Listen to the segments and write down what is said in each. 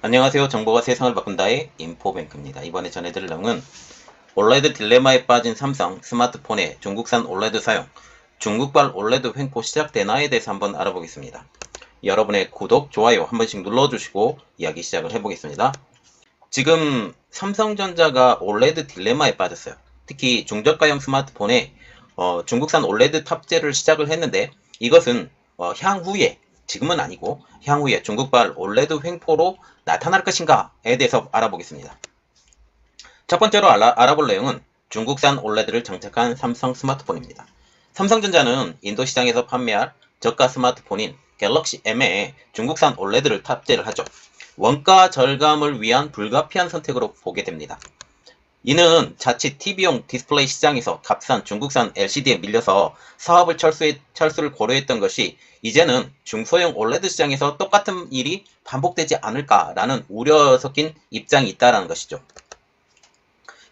안녕하세요. 정보가 세상을 바꾼다의 인포뱅크입니다. 이번에 전해드릴 내용은 올레드 딜레마에 빠진 삼성 스마트폰의 중국산 올레드 사용, 중국발 올레드 횡포 시작되나에 대해서 한번 알아보겠습니다. 여러분의 구독, 좋아요 한 번씩 눌러주시고 이야기 시작을 해보겠습니다. 지금 삼성전자가 올레드 딜레마에 빠졌어요. 특히 중저가형 스마트폰에 중국산 올레드 탑재를 시작을 했는데 이것은 향후에, 지금은 아니고 향후에 중국발 올레드 횡포로 나타날 것인가에 대해서 알아보겠습니다. 첫 번째로 알아볼 내용은 중국산 올레드를 장착한 삼성 스마트폰입니다. 삼성전자는 인도 시장에서 판매할 저가 스마트폰인 갤럭시 M에 중국산 올레드를 탑재를 하죠. 원가 절감을 위한 불가피한 선택으로 보게 됩니다. 이는 자칫 TV용 디스플레이 시장에서 값싼 중국산 LCD에 밀려서 사업을 철수를 고려했던 것이 이제는 중소형 OLED 시장에서 똑같은 일이 반복되지 않을까라는 우려 섞인 입장이 있다는 것이죠.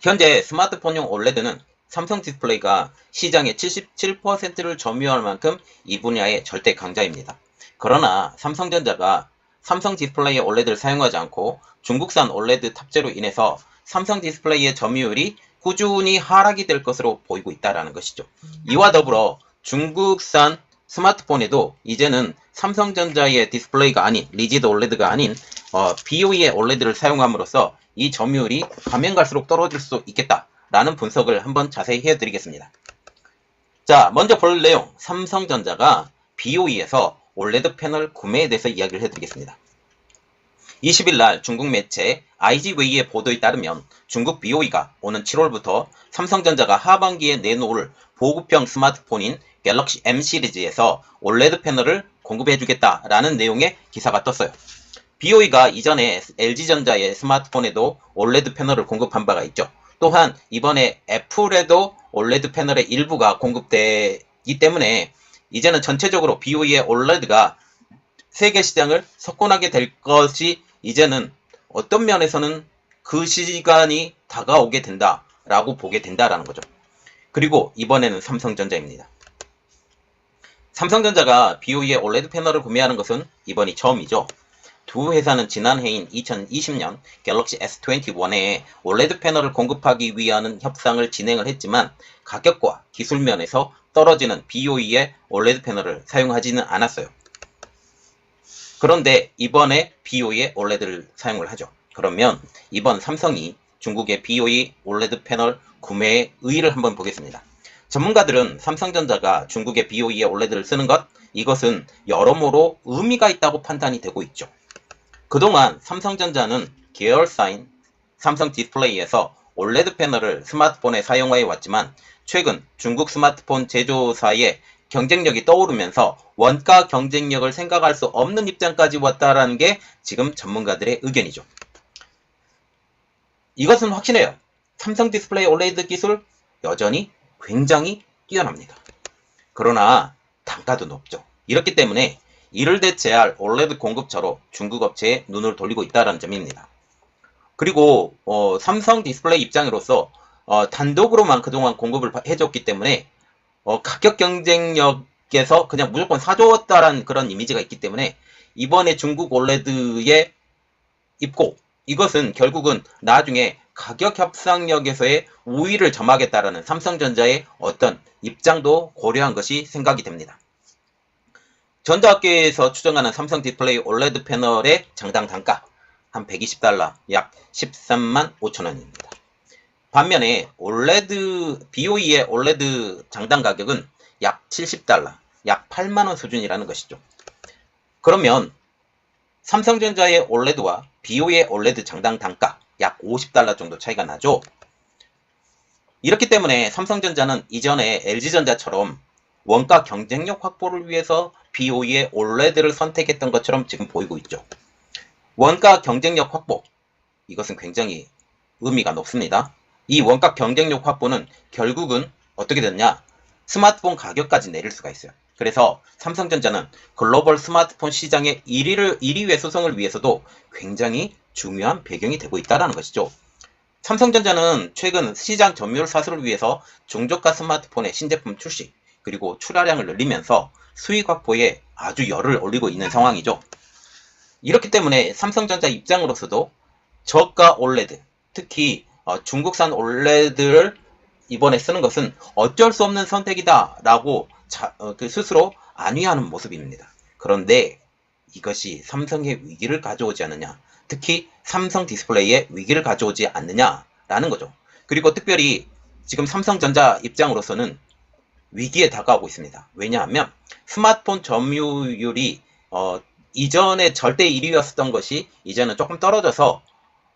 현재 스마트폰용 OLED는 삼성 디스플레이가 시장의 77%를 점유할 만큼 이 분야의 절대 강자입니다. 그러나 삼성전자가 삼성 디스플레이의 OLED를 사용하지 않고 중국산 OLED 탑재로 인해서 삼성 디스플레이의 점유율이 꾸준히 하락이 될 것으로 보이고 있다는 것이죠. 이와 더불어 중국산 스마트폰에도 이제는 삼성전자의 디스플레이가 아닌 리지드 OLED가 아닌 BOE의 OLED를 사용함으로써 이 점유율이 가면 갈수록 떨어질 수 있겠다라는 분석을 한번 자세히 해드리겠습니다. 자, 먼저 볼 내용, 삼성전자가 BOE에서 올레드 패널 구매에 대해서 이야기를 해드리겠습니다. 20일 날 중국 매체 IG웨이의 보도에 따르면 중국 BOE가 오는 7월부터 삼성전자가 하반기에 내놓을 보급형 스마트폰인 갤럭시 M 시리즈에서 올레드 패널을 공급해주겠다라는 내용의 기사가 떴어요. BOE가 이전에 LG전자의 스마트폰에도 올레드 패널을 공급한 바가 있죠. 또한 이번에 애플에도 올레드 패널의 일부가 공급되기 때문에 이제는 전체적으로 BOE의 올레드가 세계 시장을 석권하게 될 것이 이제는 어떤 면에서는 그 시간이 다가오게 된다라고 보게 된다라는 거죠. 그리고 이번에는 삼성전자입니다. 삼성전자가 BOE의 올레드 패널을 구매하는 것은 이번이 처음이죠. 두 회사는 지난해인 2020년 갤럭시 S21에 올레드 패널을 공급하기 위한 협상을 진행을 했지만 가격과 기술 면에서 떨어지는 BOE의 올레드 패널을 사용하지는 않았어요. 그런데 이번에 BOE의 OLED를 사용을 하죠. 그러면 이번 삼성이 중국의 BOE OLED 패널 구매의 의의를 한번 보겠습니다. 전문가들은 삼성전자가 중국의 BOE의 OLED를 쓰는 것, 이것은 여러모로 의미가 있다고 판단이 되고 있죠. 그동안 삼성전자는 계열사인 삼성 디스플레이에서 OLED 패널을 스마트폰에 사용해 왔지만 최근 중국 스마트폰 제조사의 경쟁력이 떠오르면서 원가 경쟁력을 생각할 수 없는 입장까지 왔다라는 게 지금 전문가들의 의견이죠. 이것은 확신해요. 삼성 디스플레이 OLED 기술 여전히 굉장히 뛰어납니다. 그러나 단가도 높죠. 이렇기 때문에 이를 대체할 OLED 공급처로 중국 업체에 눈을 돌리고 있다는 점입니다. 그리고 삼성 디스플레이 입장으로서 단독으로만 그동안 공급을 해줬기 때문에 가격 경쟁력에서 그냥 무조건 사줬다라는 그런 이미지가 있기 때문에 이번에 중국 올레드의 입고 이것은 결국은 나중에 가격 협상력에서의 우위를 점하겠다라는 삼성전자의 어떤 입장도 고려한 것이 생각이 됩니다. 전자업계에서 추정하는 삼성 디스플레이 올레드 패널의 장당 단가 한 120달러, 약 13만 5천원입니다. 반면에 BOE의 올레드 장당 가격은 약 70달러, 약 8만원 수준이라는 것이죠. 그러면 삼성전자의 올레드와 BOE의 올레드 장당 단가 약 50달러 정도 차이가 나죠. 이렇기 때문에 삼성전자는 이전에 LG전자처럼 원가 경쟁력 확보를 위해서 BOE의 올레드를 선택했던 것처럼 지금 보이고 있죠. 원가 경쟁력 확보, 이것은 굉장히 의미가 높습니다. 이 원가 경쟁력 확보는 결국은 어떻게 됐냐? 스마트폰 가격까지 내릴 수가 있어요. 그래서 삼성전자는 글로벌 스마트폰 시장의 1위 회수성을 위해서도 굉장히 중요한 배경이 되고 있다는 것이죠. 삼성전자는 최근 시장 점유율 사수를 위해서 중저가 스마트폰의 신제품 출시, 그리고 출하량을 늘리면서 수익 확보에 아주 열을 올리고 있는 상황이죠. 이렇기 때문에 삼성전자 입장으로서도 저가 올레드, 특히 중국산 올레드를 이번에 쓰는 것은 어쩔 수 없는 선택이다라고 스스로 안위하는 모습입니다. 그런데 이것이 삼성의 위기를 가져오지 않느냐, 특히 삼성 디스플레이에 위기를 가져오지 않느냐라는 거죠. 그리고 특별히 지금 삼성전자 입장으로서는 위기에 다가오고 있습니다. 왜냐하면 스마트폰 점유율이 이전에 절대 1위였던 것이 이제는 조금 떨어져서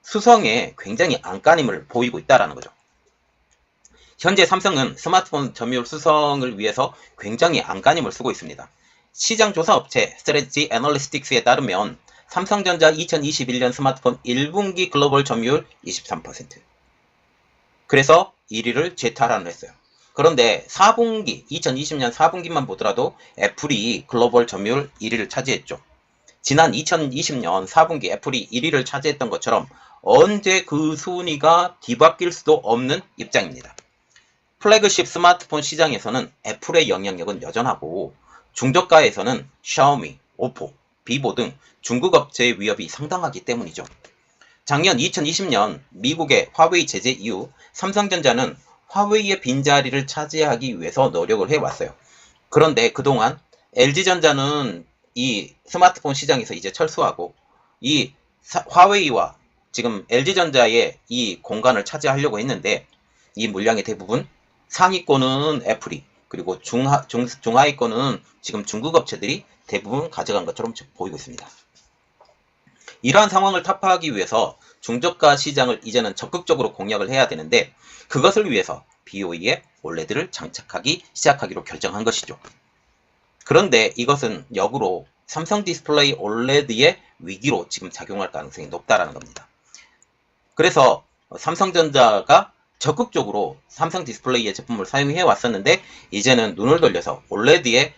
수성에 굉장히 안간힘을 보이고 있다는 거죠. 현재 삼성은 스마트폰 점유율 수성을 위해서 굉장히 안간힘을 쓰고 있습니다. 시장 조사 업체 스트래티지 애널리스틱스에 따르면 삼성전자 2021년 스마트폰 1분기 글로벌 점유율 23%. 그래서 1위를 재탈환을 했어요. 그런데 4분기, 2020년 4분기만 보더라도 애플이 글로벌 점유율 1위를 차지했죠. 지난 2020년 4분기 애플이 1위를 차지했던 것처럼 언제 그 순위가 뒤바뀔 수도 없는 입장입니다. 플래그십 스마트폰 시장에서는 애플의 영향력은 여전하고 중저가에서는 샤오미, 오포, 비보 등 중국 업체의 위협이 상당하기 때문이죠. 작년 2020년 미국의 화웨이 제재 이후 삼성전자는 화웨이의 빈자리를 차지하기 위해서 노력을 해왔어요. 그런데 그동안 LG전자는 이 스마트폰 시장에서 이제 철수하고 이 화웨이와 지금 LG전자의 이 공간을 차지하려고 했는데 이 물량의 대부분 상위권은 애플이 그리고 중하위권은 지금 중국 업체들이 대부분 가져간 것처럼 보이고 있습니다. 이러한 상황을 타파하기 위해서 중저가 시장을 이제는 적극적으로 공략을 해야 되는데 그것을 위해서 BOE에 올레드를 장착하기 시작하기로 결정한 것이죠. 그런데 이것은 역으로 삼성 디스플레이 올레드의 위기로 지금 작용할 가능성이 높다라는 겁니다. 그래서 삼성전자가 적극적으로 삼성 디스플레이의 제품을 사용해 왔었는데 이제는 눈을 돌려서 올레드의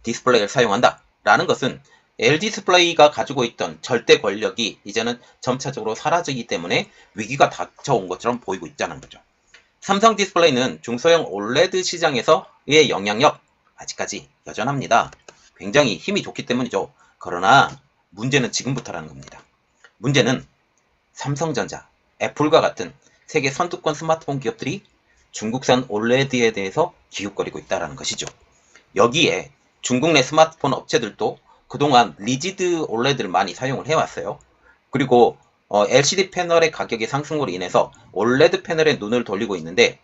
디스플레이를 사용한다라는 것은 LG 디스플레이가 가지고 있던 절대 권력이 이제는 점차적으로 사라지기 때문에 위기가 닥쳐온 것처럼 보이고 있다는 거죠. 삼성 디스플레이는 중소형 올레드 시장에서의 영향력 아직까지 여전합니다. 굉장히 힘이 좋기 때문이죠. 그러나 문제는 지금부터라는 겁니다. 문제는 삼성전자, 애플과 같은 세계 선두권 스마트폰 기업들이 중국산 올레드에 대해서 기웃거리고 있다는 것이죠. 여기에 중국 내 스마트폰 업체들도 그동안 리지드 올레드를 많이 사용을 해왔어요. 그리고 LCD 패널의 가격의 상승으로 인해서 올레드 패널에 눈을 돌리고 있는데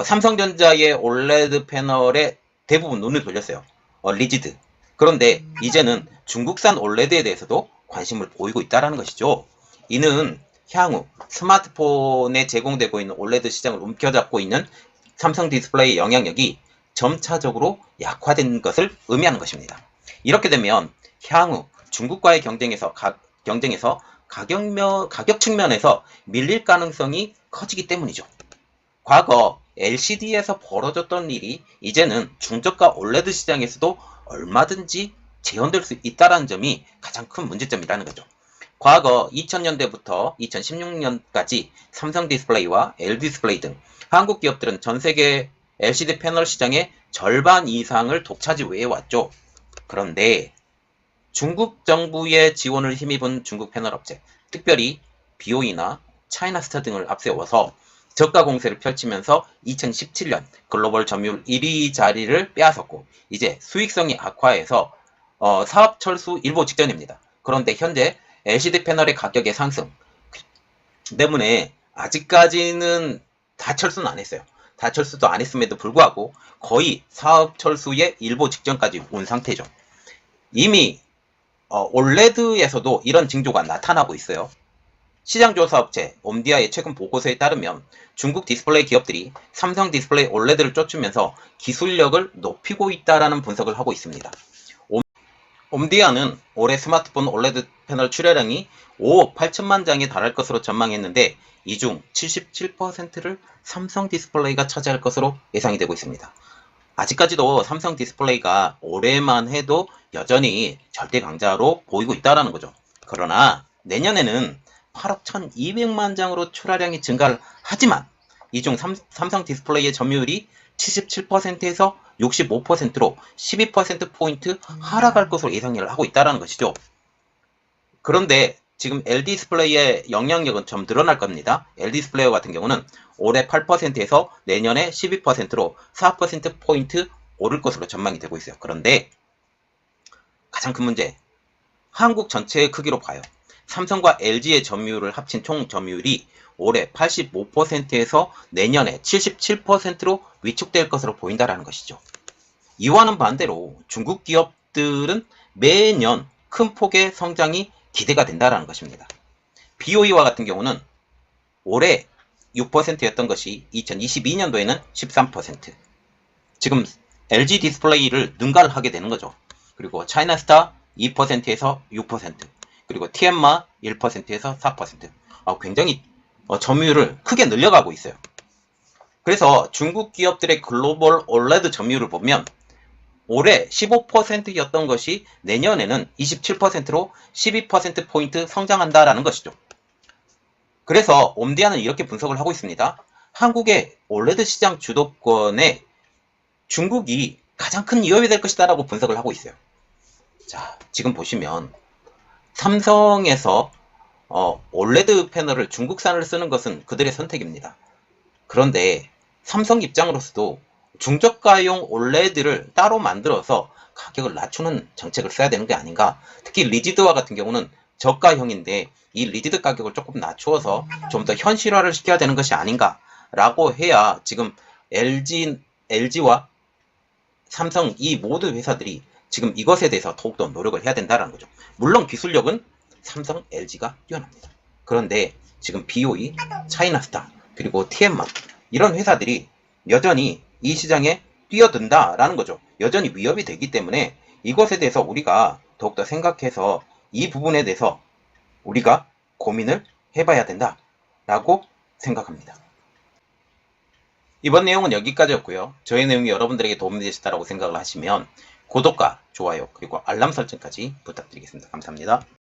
삼성전자의 올레드 패널에 대부분 눈을 돌렸어요. 리지드. 그런데 이제는 중국산 올레드에 대해서도 관심을 보이고 있다는 것이죠. 이는 향후 스마트폰에 제공되고 있는 올레드 시장을 움켜잡고 있는 삼성 디스플레이의 영향력이 점차적으로 약화된 것을 의미하는 것입니다. 이렇게 되면 향후 중국과의 경쟁에서 가격 측면에서 밀릴 가능성이 커지기 때문이죠. 과거 LCD에서 벌어졌던 일이 이제는 중저가 올레드 시장에서도 얼마든지 재현될 수 있다는 점이 가장 큰 문제점이라는 거죠. 과거 2000년대부터 2016년까지 삼성 디스플레이와 LG 디스플레이 등 한국 기업들은 전 세계 LCD 패널 시장의 절반 이상을 독차지해 왔죠. 그런데 중국 정부의 지원을 힘입은 중국 패널 업체, 특별히 BOE나 차이나스타 등을 앞세워서 저가 공세를 펼치면서 2017년 글로벌 점유율 1위 자리를 빼앗았고 이제 수익성이 악화해서 사업 철수 일보 직전입니다. 그런데 현재 LCD 패널의 가격의 상승 때문에 아직까지는 다 철수는 안 했어요. 다 철수도 안 했음에도 불구하고 거의 사업 철수의 일보 직전까지 온 상태죠. 이미 올레드에서도 이런 징조가 나타나고 있어요. 시장조사업체 옴디아의 최근 보고서에 따르면 중국 디스플레이 기업들이 삼성 디스플레이 올레드를 쫓으면서 기술력을 높이고 있다는 분석을 하고 있습니다. 옴디아는 올해 스마트폰 올레드 패널 출하량이 5억 8천만 장에 달할 것으로 전망했는데 이 중 77%를 삼성 디스플레이가 차지할 것으로 예상이 되고 있습니다. 아직까지도 삼성 디스플레이가 올해만 해도 여전히 절대 강자로 보이고 있다는 거죠. 그러나 내년에는 8억 1200만 장으로 출하량이 증가를 하지만 이 중 삼성 디스플레이의 점유율이 77%에서 65%로 12%포인트 하락할 것으로 예상을 하고 있다는 것이죠. 그런데 지금 LD 디스플레이의 영향력은 좀 늘어날 겁니다. LD 디스플레이 같은 경우는 올해 8%에서 내년에 12%로 4%포인트 오를 것으로 전망이 되고 있어요. 그런데 가장 큰 문제, 한국 전체의 크기로 봐요. 삼성과 LG의 점유율을 합친 총 점유율이 올해 85%에서 내년에 77%로 위축될 것으로 보인다는 것이죠. 이와는 반대로 중국 기업들은 매년 큰 폭의 성장이 기대가 된다는 것입니다. BOE와 같은 경우는 올해 6%였던 것이 2022년도에는 13%. 지금 LG 디스플레이를 능가하게 되는 거죠. 그리고 차이나스타 2%에서 6%, 그리고 티엠마 1%에서 4%. 굉장히 점유율을 크게 늘려가고 있어요. 그래서 중국 기업들의 글로벌 올레드 점유율을 보면 올해 15%였던 것이 내년에는 27%로 12%포인트 성장한다라는 것이죠. 그래서 옴디아는 이렇게 분석을 하고 있습니다. 한국의 올레드 시장 주도권에 중국이 가장 큰 위협이 될 것이다 라고 분석을 하고 있어요. 자, 지금 보시면 삼성에서 올레드 패널을 중국산을 쓰는 것은 그들의 선택입니다. 그런데 삼성 입장으로서도 중저가용 올레드를 따로 만들어서 가격을 낮추는 정책을 써야 되는 게 아닌가. 특히 리지드와 같은 경우는 저가형인데 이 리지드 가격을 조금 낮추어서 좀 더 현실화를 시켜야 되는 것이 아닌가라고 해야 지금 LG와 삼성 이 모든 회사들이 지금 이것에 대해서 더욱더 노력을 해야 된다는 거죠. 물론 기술력은 삼성, LG가 뛰어납니다. 그런데 지금 BOE, 차이나스타, 그리고 TM만 이런 회사들이 여전히 이 시장에 뛰어든다라는 거죠. 여전히 위협이 되기 때문에 이것에 대해서 우리가 더욱더 생각해서 이 부분에 대해서 우리가 고민을 해봐야 된다라고 생각합니다. 이번 내용은 여기까지였고요. 저의 내용이 여러분들에게 도움이 되셨다고 생각을 하시면 구독과 좋아요 그리고 알람 설정까지 부탁드리겠습니다. 감사합니다.